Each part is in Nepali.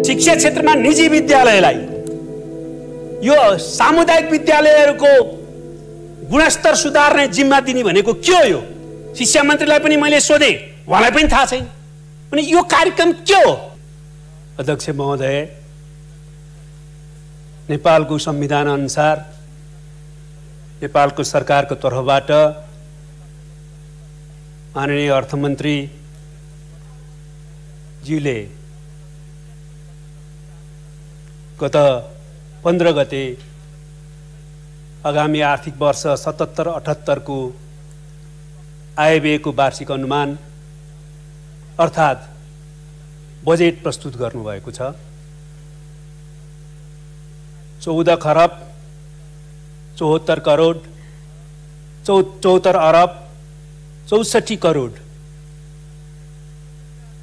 शिक्षा क्षेत्रमा निजी विद्यालयलाई यो सामुदायिक विद्यालयहरूको गुणस्तर सुधार्ने जिम्मा दिने भनेको के हो? यो शिक्षा मन्त्रीलाई पनि मैले सोधे, उहाँलाई पनि थाहा छैन। अनि यो कार्यक्रम के हो? अध्यक्ष महोदय, नेपालको संविधान अनुसार नेपालको सरकारको तर्फबाट माननीय अर्थमन्त्री ज्यूले गत 15 गते आगामी आर्थिक वर्ष 77-78 को आयव्ययको वार्षिक अनुमान अर्थात् बजेट प्रस्तुत गर्नुभएको छ। 14 खरब 74 करोड 74 अरब 64 करोड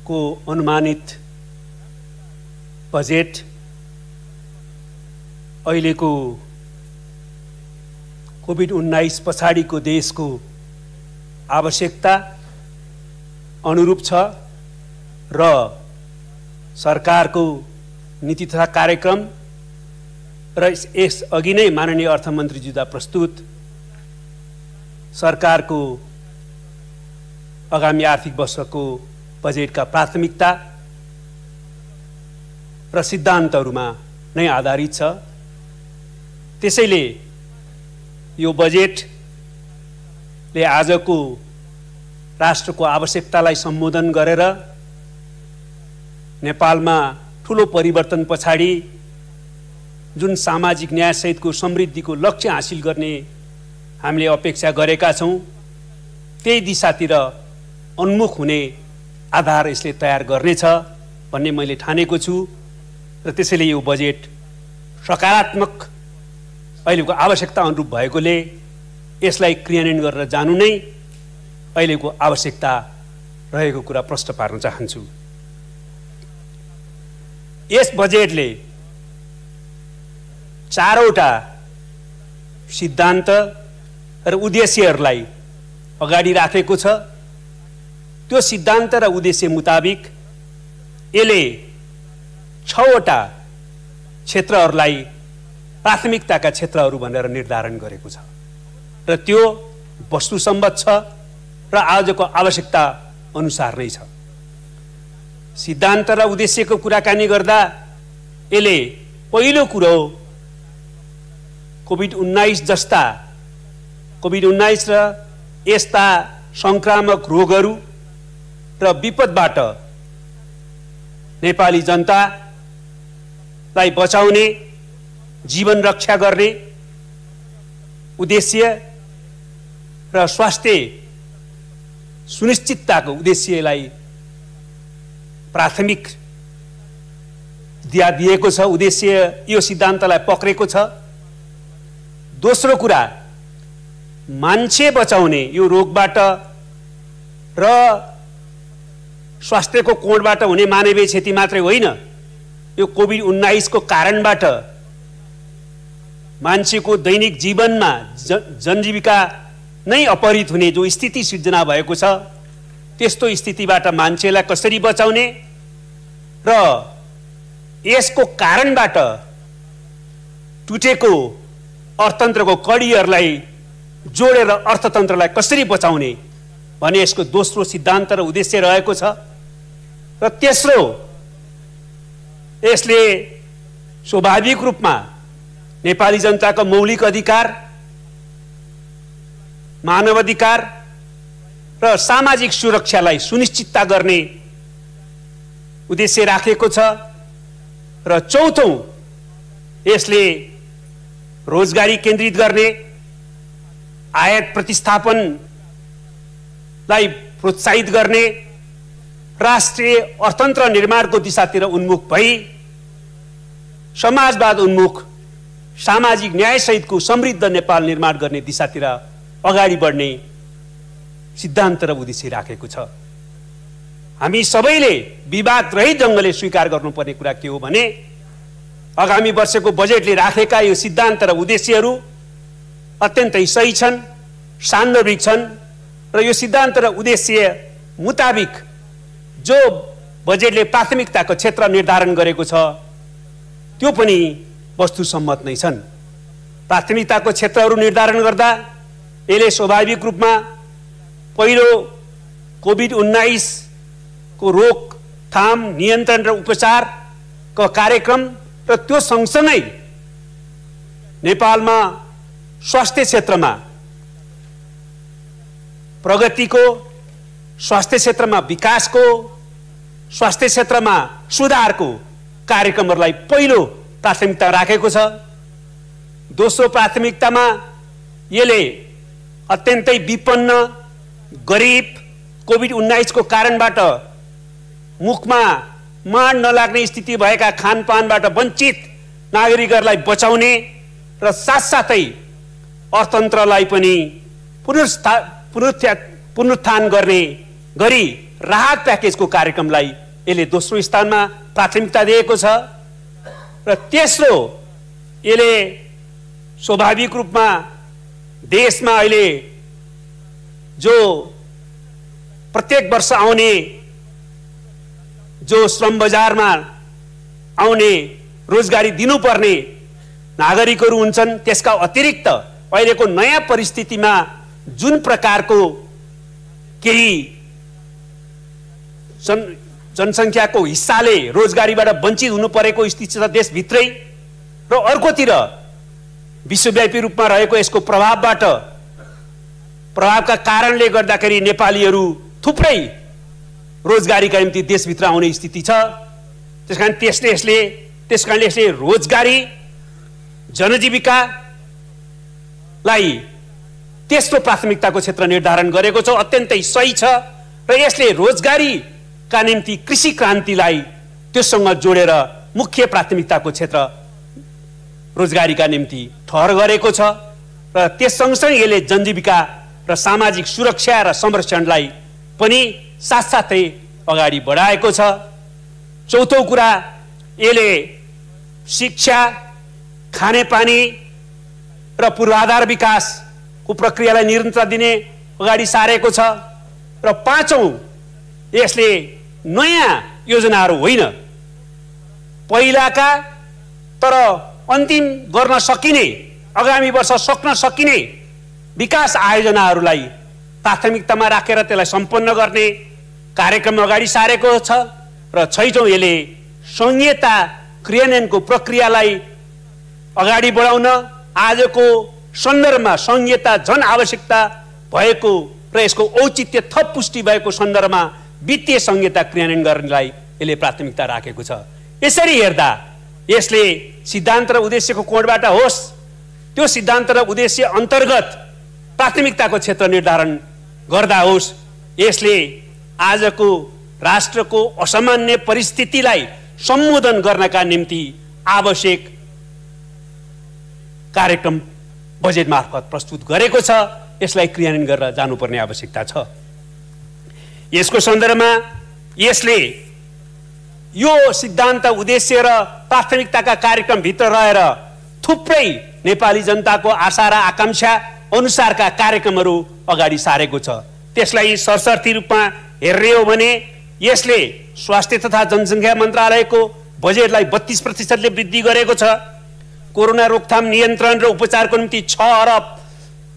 को अनुमानित बजेट अहिलेको कोभिड-19 पछाडिको देशको आवश्यकता अनुरूप छ र सरकारको नीति तथा कार्यक्रम र यस अघि नै माननीय अर्थमन्त्रीज्यूद्वारा प्रस्तुत सरकारको आगामी आर्थिक वर्षको बजेटका प्राथमिकता र सिद्धान्तहरूमा नै आधारित छ। त्यसैले यो बजेटले आजको राष्ट्रको आवश्यकतालाई सम्बोधन गरेर नेपालमा ठूलो परिवर्तन पछाडि जुन सामाजिक न्यायसहितको समृद्धिको लक्ष्य हासिल गर्ने हामीले अपेक्षा गरेका छौं, त्यही दिशातिर उन्मुख हुने आधार यसले तयार गर्नेछ भन्ने मैले ठानेको छु र त्यसैले यो बजेट सकारात्मक अहिलेको आवश्यकता अनुरूप भएकोले यसलाई क्रियान्वयन गरेर जानु नै अहिलेको आवश्यकता रहेको कुरा प्रश्न पार्न चाहन्छु। यस बजेटले 4वटा सिद्धान्त र उद्देश्यहरूलाई अगाडि राखेको छ। त्यो सिद्धान्त र उद्देश्य मुताबिक यसले 6वटा क्षेत्रहरूलाई प्राथमिकताका क्षेत्रहरू भनेर निर्धारण गरेको छ र त्यो वस्तुसम्मत छ र आजको आवश्यकता अनुसार नै छ। सिद्धान्त र उद्देश्यको कुराकानी गर्दा यसले पहिलो कुरो कोभिड-19 जस्ता कोभिड-19 र यस्ता संक्रामक रोगहरू र विपदबाट नेपाली जनतालाई बचाउने, जीवन रक्षा गर्ने उद्देश्य र स्वास्थ्य सुनिश्चितताको उद्देश्यलाई प्राथमिक दिएको छ। उद्देश्य यो सिद्धान्तलाई पक्रेको छ। दोस्रो कुरा, मान्छे बचाउने यो रोगबाट र स्वास्थ्यको कोणबाट हुने मानवीय क्षति मात्रै होइन, यो कोभिड-19 को कारणबाट मान्छेको दैनिक जीवनमा जनजीविका नै अपहरित हुने जो स्थिति सिर्जना भएको छ, त्यस्तो स्थितिबाट मान्छेलाई कसरी बचाउने र यसको कारणबाट टुटेको अर्थतन्त्रको कडीहरूलाई जोडेर अर्थतन्त्रलाई कसरी बचाउने भने यसको दोस्रो सिद्धान्त र उद्देश्य रहेको छ। र तेस्रो, यसले स्वाभाविक रूपमा नेपाली जनताको मौलिक अधिकार, मानवाधिकार र सामाजिक सुरक्षालाई सुनिश्चितता गर्ने उद्देश्य राखेको छ। र चौथौं, यसले रोजगारी केन्द्रित गर्ने, आयात प्रतिस्थापनलाई प्रोत्साहित गर्ने, राष्ट्रिय अर्थतन्त्र निर्माणको दिशातिर उन्मुख भई समाजवाद उन्मुख सामाजिक न्याय सहितको समृद्ध नेपाल निर्माण गर्ने दिशातिर अगाडि बढ्ने सिद्धान्त र उद्देश्य राखेको छ। हामी सबैले विवाद रहित ढंगले स्वीकार गर्नुपर्ने कुरा के हो भने आगामी वर्षको बजेटले राखेका यो सिद्धान्त र उद्देश्यहरू अत्यन्तै सही छन्, सान्दर्भिक छन् र यो सिद्धान्त र उद्देश्य मुताबिक जो बजेटले प्राथमिकताको क्षेत्र निर्धारण गरेको छ त्यो पनि वस्तुसम्मत नै छन्। प्राथमिकताको क्षेत्रहरू निर्धारण गर्दा यसले स्वाभाविक रूपमा पहिलो कोभिड-19 को रोकथाम, नियन्त्रण र उपचारको कार्यक्रम र त्यो सँगसँगै नेपालमा स्वास्थ्य क्षेत्रमा प्रगतिको, स्वास्थ्य क्षेत्रमा विकासको, स्वास्थ्य क्षेत्रमा सुधारको कार्यक्रमहरूलाई पहिलो प्राथमिकता राखेको छ। दोस्रो प्राथमिकतामा यसले अत्यन्तै विपन्न, गरिब, कोभिड-19 को कारणबाट मुखमा माड नलाग्ने स्थिति भएका खानपानबाट वञ्चित नागरिकहरूलाई बचाउने र साथसाथै अर्थतन्त्रलाई पनि पुनरुत्थान गर्ने गरी राहत प्याकेजको कार्यक्रमलाई यसले दोस्रो स्थानमा प्राथमिकता दिएको छ। र तेस्रो, यसले स्वाभाविक रूपमा देशमा अहिले जो प्रत्येक वर्ष आउने जो श्रम बजारमा आउने रोजगारी दिनुपर्ने नागरिकहरू हुन्छन्, त्यसका अतिरिक्त अहिलेको नयाँ परिस्थितिमा जुन प्रकारको केही जनसङ्ख्याको हिस्साले रोजगारीबाट वञ्चित हुनु परेको स्थिति छ देशभित्रै, र अर्कोतिर विश्वव्यापी रूपमा रहेको यसको प्रभावका कारणले गर्दाखेरि नेपालीहरू थुप्रै रोजगारीका निम्ति देशभित्र आउने स्थिति छ। त्यसकारण यसले रोजगारी, जनजीविकालाई तेस्रो प्राथमिकताको क्षेत्र निर्धारण गरेको छ। अत्यन्तै सही छ र यसले रोजगारीका निम्ति कृषि क्रान्तिलाई त्यससँग जोडेर मुख्य प्राथमिकताको क्षेत्र रोजगारीका निम्ति ठहर गरेको छ र त्यस सँगसँगै यसले जनजीविका र सामाजिक सुरक्षा र संरक्षणलाई पनि साथसाथै अगाडि बढाएको छ। चौथो कुरा, यसले शिक्षा, खानेपानी र पूर्वाधार विकासको प्रक्रियालाई निरन्तरता दिने अगाडि सारेको छ। र पाँचौं, यसले नयाँ योजनाहरू होइन, पहिलाका तर अन्तिम गर्न सकिने, आगामी वर्ष सक्न सकिने विकास आयोजनाहरूलाई प्राथमिकतामा राखेर त्यसलाई सम्पन्न गर्ने कार्यक्रम अगाडि सारेको छ। र छैटौं, यसले संहिता क्रियान्वयनको प्रक्रियालाई अगाडि बढाउन आजको सन्दर्भमा संहिता झन आवश्यकता भएको र यसको औचित्य थप पुष्टि भएको सन्दर्भमा वित्तीय संहिता क्रियान्वयन गर्नलाई यसले प्राथमिकता राखेको छ। यसरी हेर्दा यसले सिद्धान्त र उद्देश्यको कोणबाट होस्, त्यो सिद्धान्त र उद्देश्य अन्तर्गत प्राथमिकताको क्षेत्र निर्धारण गर्दा होस्, यसले आजको राष्ट्रको असामान्य परिस्थितिलाई सम्बोधन गर्नका निम्ति आवश्यक कार्यक्रम बजेट मार्फत प्रस्तुत गरेको छ। यसलाई क्रियान्वयन गरेर जानुपर्ने आवश्यकता छ। यसको सन्दर्भमा यसले यो सिद्धान्त, उद्देश्य र प्राथमिकताका कार्यक्रमभित्र रहेर थुप्रै नेपाली जनताको आशा र आकांक्षा अनुसारका कार्यक्रमहरू अगाडि सारेको छ। त्यसलाई सरसर्ती रूपमा हेर्ने हो भने यसले स्वास्थ्य तथा जनसङ्ख्या मन्त्रालयको बजेटलाई 32% वृद्धि गरेको छ। कोरोना रोकथाम, नियन्त्रण र उपचारको निम्ति 6 अरब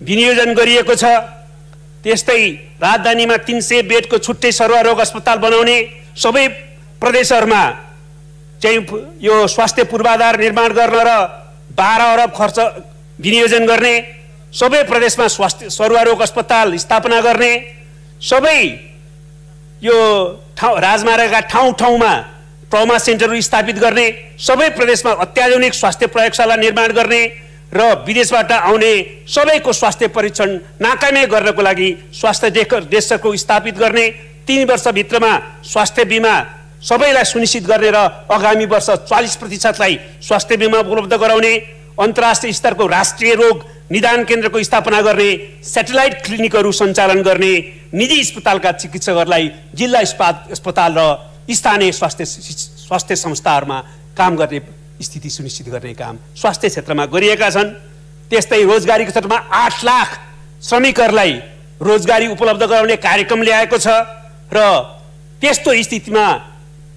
विनियोजन गरिएको छ। त्यस्तै राजधानीमा 300 बेडको छुट्टै सर्वरोग अस्पताल बनाउने, सबै प्रदेशहरूमा चाहिँ यो स्वास्थ्य पूर्वाधार निर्माण गर्न र 12 अरब खर्च विनियोजन गर्ने, सबै प्रदेशमा स्वास्थ्य सर्वरोग अस्पताल स्थापना गर्ने, सबै यो राजमार्गका ठाउँ-ठाउँमा ट्रमा सेन्टरहरू स्थापित गर्ने, सबै प्रदेशमा अत्याधुनिक स्वास्थ्य प्रयोगशाला निर्माण गर्ने र विदेशबाट आउने सबैको स्वास्थ्य परीक्षण नाकामै गर्नको लागि स्वास्थ्य डेस्कको स्थापित गर्ने, 3 वर्षभित्रमा स्वास्थ्य बिमा सबैलाई सुनिश्चित गर्ने र आगामी वर्ष 40%लाई स्वास्थ्य बिमा उपलब्ध गराउने, अन्तर्राष्ट्रिय स्तरको राष्ट्रिय रोग निदान केन्द्रको स्थापना गर्ने, सैटेलाइट क्लिनिकहरू सञ्चालन गर्ने, निजी अस्पतालका चिकित्सकहरूलाई जिल्ला अस्पताल र स्थानीय स्वास्थ्य संस्थाहरूमा काम गर्ने स्थिति सुनिश्चित गर्ने काम स्वास्थ्य क्षेत्रमा गरिएका छन्। त्यस्तै रोजगारीको क्षेत्रमा 8 लाख श्रमिकहरूलाई रोजगारी उपलब्ध गराउने कार्यक्रम ल्याएको छ र त्यस्तो स्थितिमा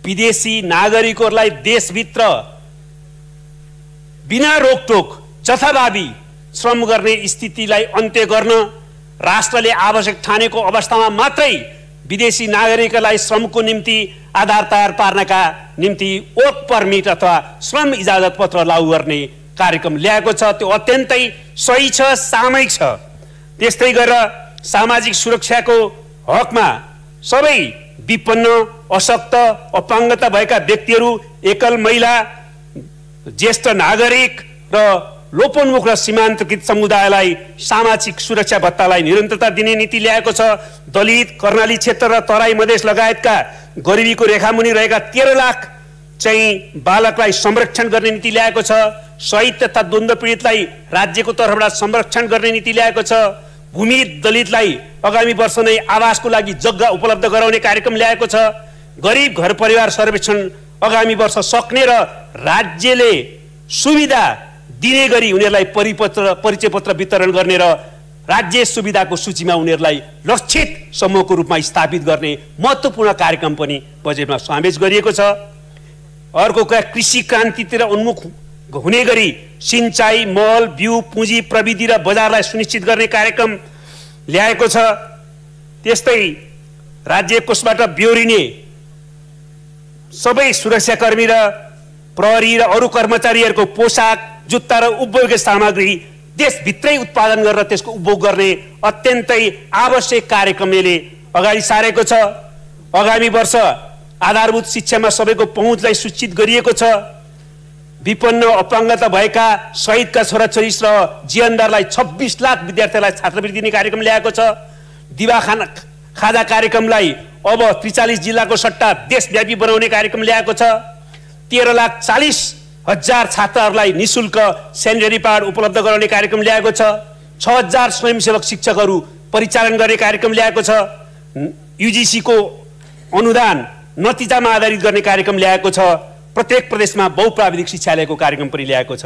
विदेशी नागरिकहरूलाई देशभित्र बिना रोकटोक जथाभावी श्रम गर्ने स्थितिलाई अन्त्य गर्न राष्ट्रले आवश्यक ठानेको अवस्थामा मात्रै विदेशी नागरिकलाई श्रमको निम्ति आधार तयार पार्नका निम्ति वर्क परमिट अथवा श्रम इजाजत पत्र लागू गर्ने कार्यक्रम ल्याएको छ। त्यो अत्यन्तै सही छ, सामयिक छ। त्यस्तै गरेर सामाजिक सुरक्षाको हकमा सबै विपन्न, अशक्त, अपाङ्गता भएका व्यक्तिहरू, एकल महिला, ज्येष्ठ नागरिक र लोपोन्मुख र सीमान्तकृत समुदायलाई सामाजिक सुरक्षा भत्तालाई निरन्तरता दिने नीति ल्याएको छ। दलित, कर्णाली क्षेत्र र तराई मधेस लगायतका गरिबीको रेखामुनि रहेका 13 लाख चाहिँ बालकलाई संरक्षण गर्ने नीति ल्याएको छ। शहीद तथा द्वन्द्व पीडितलाई राज्यको तर्फबाट संरक्षण गर्ने नीति ल्याएको छ। भूमि दलितलाई आगामी वर्ष नै आवासको लागि जग्गा उपलब्ध गराउने कार्यक्रम ल्याएको छ। गरिब घर परिवार सर्वेक्षण आगामी वर्ष सक्ने र राज्यले सुविधा दिने गरी उनीहरूलाई परिचय पत्र वितरण गर्ने र राज्य सुविधाको सूचीमा उनीहरूलाई लक्षित समूहको रूपमा स्थापित गर्ने महत्त्वपूर्ण कार्यक्रम पनि बजेटमा समावेश गरिएको छ। अर्को कुरा कृषि क्रान्तितिर उन्मुख हुने गरी सिंचाई, मल, बिउ, पुँजी, प्रविधि र बजारलाई सुनिश्चित गर्ने कार्यक्रम ल्याएको छ। त्यस्तै राज्य कोषबाट बेहोरिने सबै सुरक्षाकर्मी र प्रहरी र अरू कर्मचारीहरूको पोसाक, जुत्ता र उपभोग्य सामग्री देशभित्रै उत्पादन गरेर त्यसको उपभोग गर्ने अत्यन्तै आवश्यक कार्यक्रमले अगाडि सारेको छ। आगामी वर्ष आधारभूत शिक्षामा सबैको पहुँचलाई सुनिश्चित गरिएको छ। विपन्न, अपाङ्गता भएका शहीदका छोराछोरी र जीवनदारलाई 26 लाख विद्यार्थीलाई छात्रवृत्ति दिने कार्यक्रम ल्याएको छ। दिवा खाजा कार्यक्रमलाई अब 43 जिल्लाको सट्टा देशव्यापी बनाउने कार्यक्रम ल्याएको छ। 13,40,000 छात्रहरूलाई निःशुल्क सेनिटरी प्याड उपलब्ध गराउने कार्यक्रम ल्याएको छ। 6,000 स्वयंसेवक शिक्षकहरू परिचालन गर्ने कार्यक्रम ल्याएको छ। युजिसी को अनुदान नतिजामा आधारित गर्ने कार्यक्रम ल्याएको छ। प्रत्येक प्रदेशमा बहुप्राविधिक शिक्षालयको कार्यक्रम पनि ल्याएको छ।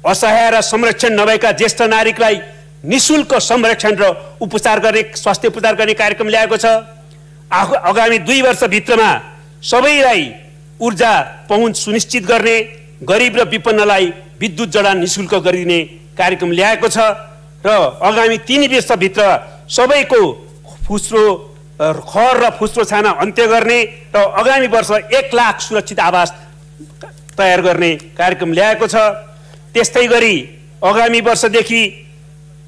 असहाय र संरक्षण नभएका ज्येष्ठ नागरिकलाई निःशुल्क संरक्षण र उपचार गर्ने, स्वास्थ्य उपचार गर्ने कार्यक्रम ल्याएको छ। आगामी 2 वर्षभित्रमा सबैलाई ऊर्जा पहुँच सुनिश्चित गर्ने, गरिब र विपन्नलाई विद्युत जडान निःशुल्क गरिदिने कार्यक्रम ल्याएको छ र आगामी 3 वर्षभित्र सबैको फुस्रो खर र फुस्रो छाना अन्त्य गर्ने र आगामी वर्ष 1 लाख सुरक्षित आवास तयार गर्ने कार्यक्रम ल्याएको छ। त्यस्तै गरी आगामी वर्षदेखि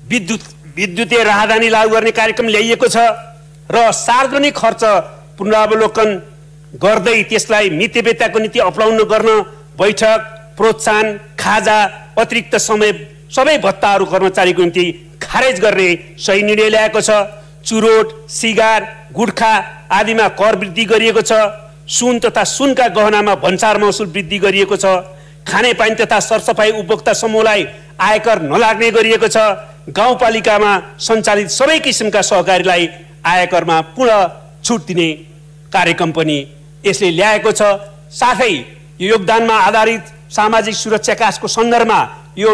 विद्युतीय राहदानी लागू गर्ने कार्यक्रम ल्याइएको छ र सार्वजनिक खर्च पुनरावलोकन गर्दै त्यसलाई मितव्ययताको नीति अपनाउन गर्न बैठक, प्रोत्साहन, खाजा, अतिरिक्त समय सबै भत्ताहरू कर्मचारीको निम्ति खारेज गर्ने सही निर्णय ल्याएको छ। चुरोट, सिगार, गुटखा आदिमा कर वृद्धि गरिएको छ। सुन तथा सुनका गहनामा भन्सार महसुल वृद्धि गरिएको छ। खानेपानी तथा सरसफाई उपभोक्ता समूहलाई आयकर नलाग्ने गरिएको छ। गाउँपालिकामा सञ्चालित सबै किसिमका सहकारीलाई आयकरमा पुनः छुट दिने कार्यक्रम पनि यसले ल्याएको छ। साथै योगदानमा आधारित सामाजिक सुरक्षा काशको सन्दर्भमा यो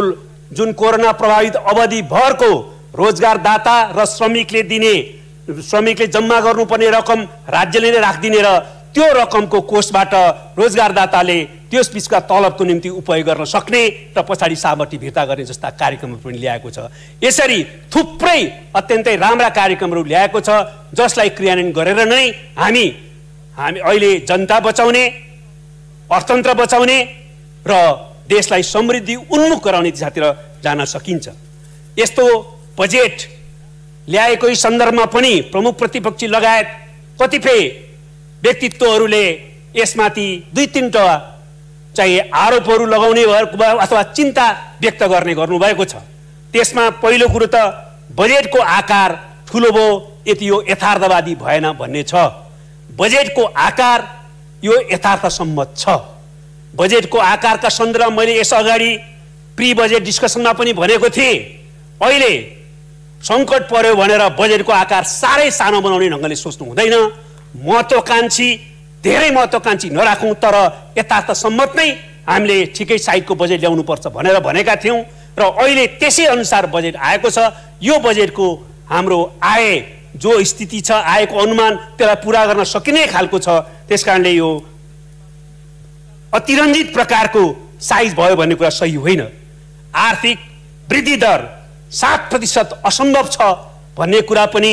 जुन कोरोना प्रभावित अवधि भरको रोजगारदाता र श्रमिकले जम्मा गर्नुपर्ने रकम राज्यले नै राखिदिने र त्यो रकमको कोषबाट रोजगारदाताले त्यस बीचका तलबको निम्ति उपयोग गर्न सक्ने र पछाडि सामर्थ्य फिर्ता गर्ने जस्ता कार्यक्रमहरू पनि ल्याएको छ। यसरी थुप्रै अत्यन्तै राम्रा कार्यक्रमहरू ल्याएको छ जसलाई क्रियान्वयन गरेर नै हामी अहिले जनता बचाउने, अर्थतन्त्र बचाउने र देशलाई समृद्धि उन्मुख गराउने दिशातिर जान सकिन्छ। यस्तो बजेट ल्याएको सन्दर्भमा पनि प्रमुख प्रतिपक्षी लगायत कतिपय व्यक्तित्वहरूले यसमाथि 2-3 चाहिँ आरोपहरू लगाउने अथवा चिन्ता व्यक्त गर्नुभएको छ। त्यसमा पहिलो कुरो त बजेटको आकार ठुलो भयो, यति यो यथार्थवादी भएन भन्ने छ। बजेटको आकार यो यथार्थसम्मत छ। बजेटको आकारका सन्दर्भमा मैले यस अगाडि प्री बजेट डिस्कसनमा पनि भनेको थिएँ, अहिले सङ्कट पर्यो भनेर बजेटको आकार साह्रै सानो बनाउने ढङ्गले सोच्नु हुँदैन। महत्त्वाकांक्षी, धेरै महत्त्वाकांक्षी नराखौँ, तर यथार्थसम्मत नै हामीले ठिकै साइडको बजेट ल्याउनुपर्छ भनेर भनेका थियौँ र अहिले त्यसै अनुसार बजेट आएको छ। यो बजेटको हाम्रो आय जो स्थिति छ, आयको अनुमान त्यसलाई पुरा गर्न सकिने खालको छ। त्यसकारणले यो अतिरञ्जित प्रकारको साइज भयो भन्ने कुरा सही होइन। आर्थिक वृद्धि दर 7% असम्भव छ भन्ने कुरा पनि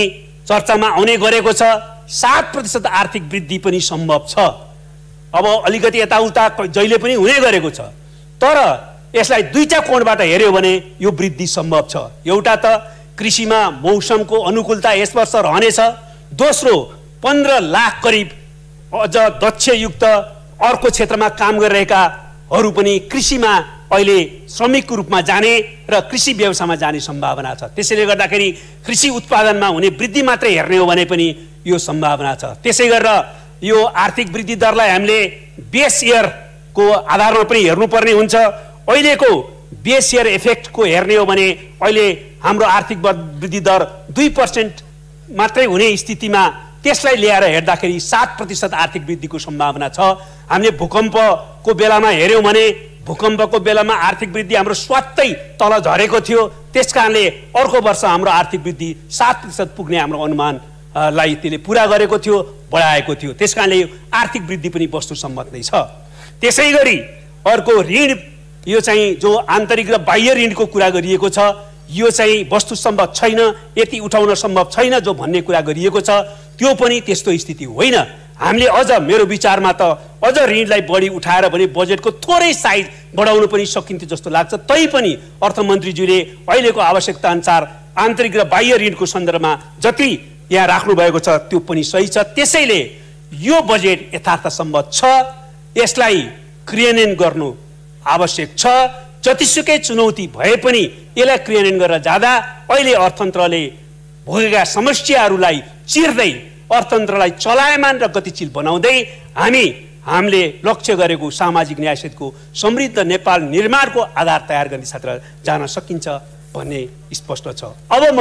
चर्चामा आउने गरेको छ। 7% आर्थिक वृद्धि पनि सम्भव छ। अब अलिकति यताउता जहिले पनि हुने गरेको छ, तर यसलाई दुईटा कोणबाट हेर्यो भने यो वृद्धि सम्भव छ। एउटा त कृषिमा मौसमको अनुकूलता यस वर्ष रहनेछ। दोस्रो 15 लाख करिब अझ दक्षयुक्त अर्को क्षेत्रमा काम गरिरहेकाहरू पनि कृषिमा अहिले श्रमिकको रूपमा जाने र कृषि व्यवसायमा जाने सम्भावना छ। त्यसैले गर्दाखेरि कृषि उत्पादनमा हुने वृद्धि मात्रै हेर्ने हो भने पनि यो सम्भावना छ। त्यसै गरेर यो आर्थिक वृद्धि दरलाई हामीले बेस इयरको आधारमा पनि हेर्नुपर्ने हुन्छ। अहिलेको बेस इयर इफेक्टको हेर्ने हो भने अहिले हाम्रो आर्थिक वृद्धि दर 2% मात्रै हुने स्थितिमा त्यसलाई ल्याएर हेर्दाखेरि 7% आर्थिक वृद्धिको सम्भावना छ। हामीले भूकम्पको बेलामा हेर्यौँ भने भूकम्पको बेलामा आर्थिक वृद्धि हाम्रो स्वात्तै तल झरेको थियो। त्यसकारणले अर्को वर्ष हाम्रो आर्थिक वृद्धि 7% पुग्ने हाम्रो अनुमानलाई त्यसले पुरा गरेको थियो, बढाएको थियो। त्यसकारणले आर्थिक वृद्धि पनि वस्तुसम्मत नै छ। त्यसै गरी अर्को ऋण, यो चाहिँ जो आन्तरिक र बाह्य ऋणको कुरा गरिएको छ, यो चाहिँ वस्तुसम्मत छैन, यति उठाउन सम्भव छैन जो भन्ने कुरा गरिएको छ, त्यो पनि त्यस्तो स्थिति होइन। हामीले अझ, मेरो विचारमा त अझ ऋणलाई बढी उठाएर भने बजेटको थोरै साइज बढाउनु पनि सकिन्थ्यो जस्तो लाग्छ। तैपनि अर्थमन्त्रीज्यूले अहिलेको आवश्यकता अनुसार आन्तरिक र बाह्य ऋणको सन्दर्भमा जति यहाँ राख्नु भएको छ त्यो पनि सही छ। त्यसैले यो बजेट यथार्थसम्मत छ, यसलाई क्रियान्वयन गर्नु आवश्यक छ। जतिसुकै चुनौती भए पनि यसलाई क्रियान्वयन गरेर जाँदा अहिले अर्थतन्त्रले भोगेका समस्याहरूलाई चिर्दै अर्थतन्त्रलाई चलायमान र गतिशील बनाउँदै हामीले लक्ष्य गरेको सामाजिक न्याय सहितको समृद्ध नेपाल निर्माणको आधार तयार गर्ने क्षेत्र जान सकिन्छ भन्ने स्पष्ट छ। अब म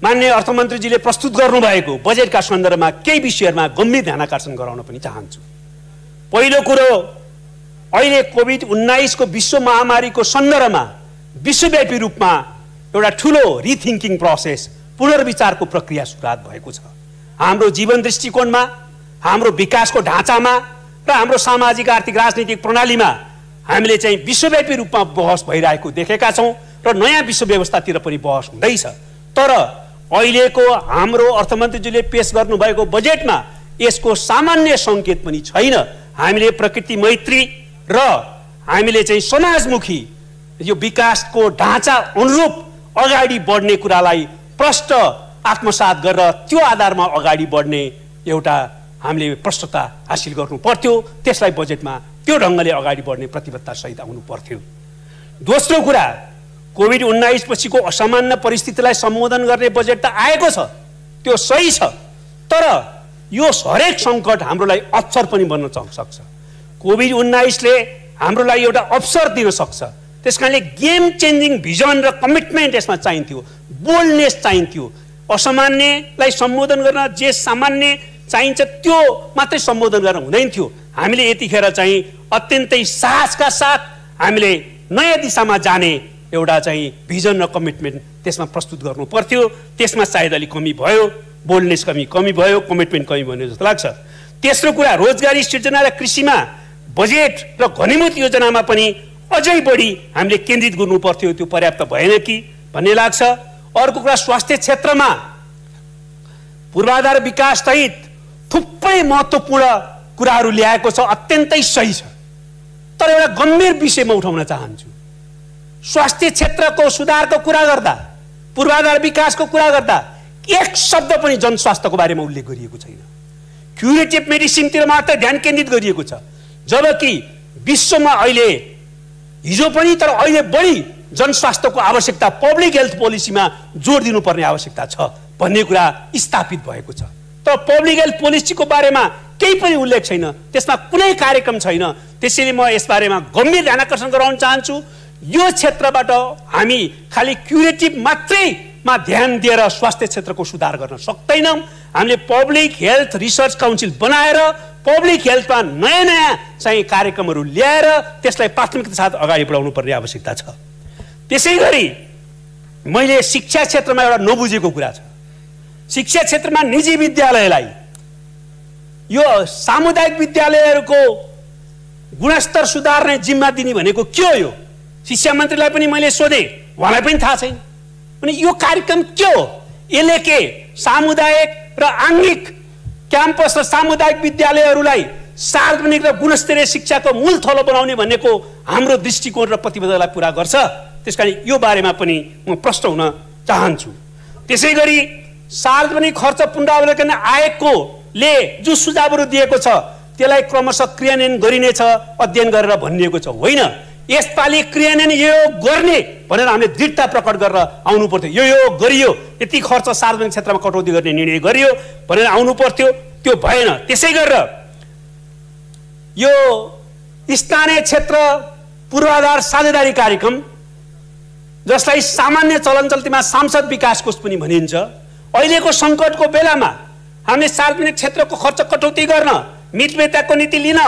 माननीय अर्थमन्त्रीजीले प्रस्तुत गर्नुभएको बजेटका सन्दर्भमा केही विषयहरूमा गम्भीर ध्यानाकर्षण गराउन पनि चाहन्छु। पहिलो कुरो, अहिले कोभिड-19 को विश्व महामारीको सन्दर्भमा विश्वव्यापी रूपमा एउटा ठुलो रिथिङ्किङ प्रोसेस, पुनर्विचारको प्रक्रिया सुरुवात भएको छ। हाम्रो जीवन दृष्टिकोणमा, हाम्रो विकासको ढाँचामा र हाम्रो सामाजिक आर्थिक राजनीतिक प्रणालीमा हामीले चाहिँ विश्वव्यापी रूपमा बहस भइरहेको देखेका छौँ र नयाँ विश्व व्यवस्थातिर पनि बहस हुँदैछ। तर अहिलेको हाम्रो अर्थमन्त्रीजीले पेश गर्नुभएको बजेटमा यसको सामान्य सङ्केत पनि छैन। हामीले प्रकृति मैत्री र हामीले चाहिँ समाजमुखी यो विकासको ढाँचा अनुरूप अगाडि बढ्ने कुरालाई प्रष्ट आत्मसात गरेर त्यो आधारमा अगाडि बढ्ने एउटा हामीले प्रष्टता हासिल गर्नु पर्थ्यो। त्यसलाई बजेटमा त्यो ढङ्गले अगाडि बढ्ने प्रतिबद्धता सहित आउनु पर्थ्यो। दोस्रो कुरा, कोभिड-19 पछिको असामान्य परिस्थितिलाई सम्बोधन गर्ने बजेट त आएको छ, त्यो सही छ, तर यो हरेक सङ्कट हाम्रो लागि अवसर पनि बन्न सक्छ। कोभिड-19ले हाम्रो लागि एउटा अवसर दिन सक्छ। त्यसकारणले गेम चेन्जिङ भिजन र कमिटमेन्ट यसमा चाहिन्थ्यो, बोल्डनेस चाहिन्थ्यो। असामान्यलाई सम्बोधन गर्न जे सामान्य चाहिन्छ त्यो मात्रै सम्बोधन गर्न हुँदैन थियो। हामीले यतिखेर चाहिँ अत्यन्तै साहसका साथ हामीले नयाँ दिशामा जाने एउटा चाहिँ भिजन र कमिटमेन्ट त्यसमा प्रस्तुत गर्नु पर्थ्यो। त्यसमा सायद अलिक कमी भयो, बोल्डनेस कमी भयो, कमिटमेन्ट कमी भयो जस्तो लाग्छ। तेस्रो कुरा, रोजगारी सृजना र कृषिमा बजेट र घनीभूत योजनामा पनि अझै बढी हामीले केन्द्रित गर्नु पर्थ्यो, त्यो पर्याप्त भएन कि भन्ने लाग्छ। अर्को कुरा, स्वास्थ्य क्षेत्रमा पूर्वाधार विकास सहित थुप्रै महत्त्वपूर्ण कुराहरू ल्याएको छ, अत्यन्तै सही छ। तर एउटा गम्भीर विषय म उठाउन चाहन्छु। स्वास्थ्य क्षेत्रको सुधारको कुरा गर्दा, पूर्वाधार विकासको कुरा गर्दा एक शब्द पनि जनस्वास्थ्यको बारेमा उल्लेख गरिएको छैन। क्युरेटिभ मेडिसिनतिर मात्र ध्यान केन्द्रित गरिएको छ, जबकि विश्वमा अहिले, हिजो पनि तर अहिले बढी जनस्वास्थ्यको आवश्यकता, पब्लिक हेल्थ पोलिसीमा जोड दिनुपर्ने आवश्यकता छ भन्ने कुरा स्थापित भएको छ। तर पब्लिक हेल्थ पोलिसीको बारेमा केही पनि उल्लेख छैन, त्यसमा कुनै कार्यक्रम छैन। त्यसैले म यसबारेमा गम्भीर ध्यानाकर्षण गराउन चाहन्छु। यो क्षेत्रबाट हामी खालि क्युरेटिभ मात्रैमा ध्यान दिएर स्वास्थ्य क्षेत्रको सुधार गर्न सक्दैनौँ। हामीले पब्लिक हेल्थ रिसर्च काउन्सिल बनाएर पब्लिक हेल्थमा नयाँ नयाँ चाहिँ कार्यक्रमहरू ल्याएर त्यसलाई प्राथमिकता साथ अगाडि बढाउनु पर्ने आवश्यकता छ। त्यसै गरी मैले शिक्षा क्षेत्रमा एउटा नबुझेको कुरा छ। शिक्षा क्षेत्रमा निजी विद्यालयलाई, यो सामुदायिक विद्यालयहरूको गुणस्तर सुधार्ने जिम्मा दिने भनेको के हो? यो शिक्षा मन्त्रीलाई पनि मैले सोधेँ, उहाँलाई पनि थाहा छैन। अनि यो कार्यक्रम के हो? यसले के सामुदायिक र आङ्गिक क्याम्पस र सामुदायिक विद्यालयहरूलाई सार्वजनिक र गुणस्तरीय शिक्षाको मूल थलो बनाउने भनेको हाम्रो दृष्टिकोण र प्रतिबद्धतालाई पुरा गर्छ। त्यसकारण यो बारेमा पनि म प्रश्न हुन चाहन्छु। त्यसै गरी सार्वजनिक खर्च पुनरावलोकन आयोगले जो सुझावहरू दिएको छ त्यसलाई क्रमशः क्रियान्वयन गरिनेछ अध्ययन गरेर भनिएको छ। होइन, यसपालि क्रियान्वयन यो गर्ने भनेर हामीले दृढता प्रकट गरेर आउनु पर्थ्यो। यो गरियो, यति खर्च सार्वजनिक क्षेत्रमा कटौती गर्ने निर्णय गरियो भनेर आउनु पर्थ्यो, त्यो भएन। त्यसै गरेर यो स्थानीय क्षेत्र पूर्वाधार साझेदारी कार्यक्रम जसलाई सामान्य चलनचल्तीमा सांसद विकास कोष पनि भनिन्छ, अहिलेको सङ्कटको बेलामा हामीले सार्वजनिक क्षेत्रको खर्च कटौती गर्न, मितव्ययताको नीति लिन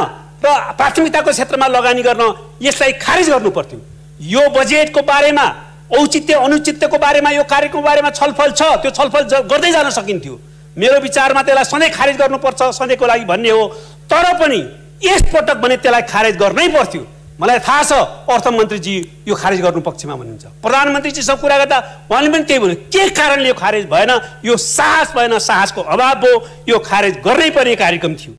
र प्राथमिकताको क्षेत्रमा लगानी गर्न यसलाई खारेज गर्नु पर्थ्यो। यो बजेटको बारेमा औचित्य अनुचित्यको बारेमा यो कार्यक्रमको बारेमा छलफल छ, त्यो छलफल गर्दै जान सकिन्थ्यो। मेरो विचारमा त्यसलाई सधैँ खारेज गर्नुपर्छ सधैँको लागि भन्ने हो, तर पनि यसपटक भने त्यसलाई खारेज गर्नै पर्थ्यो। मलाई थाहा छ अर्थमन्त्रीजी यो खारेज गर्नु पक्षमा भन्नुहुन्छ, प्रधानमन्त्रीजीसँग कुरा गर्दा उहाँले पनि त्यही भन्नु, के कारणले यो खारेज भएन? यो साहस भएन, साहसको अभाव हो, यो खारेज गर्नै पर्ने कार्यक्रम थियो।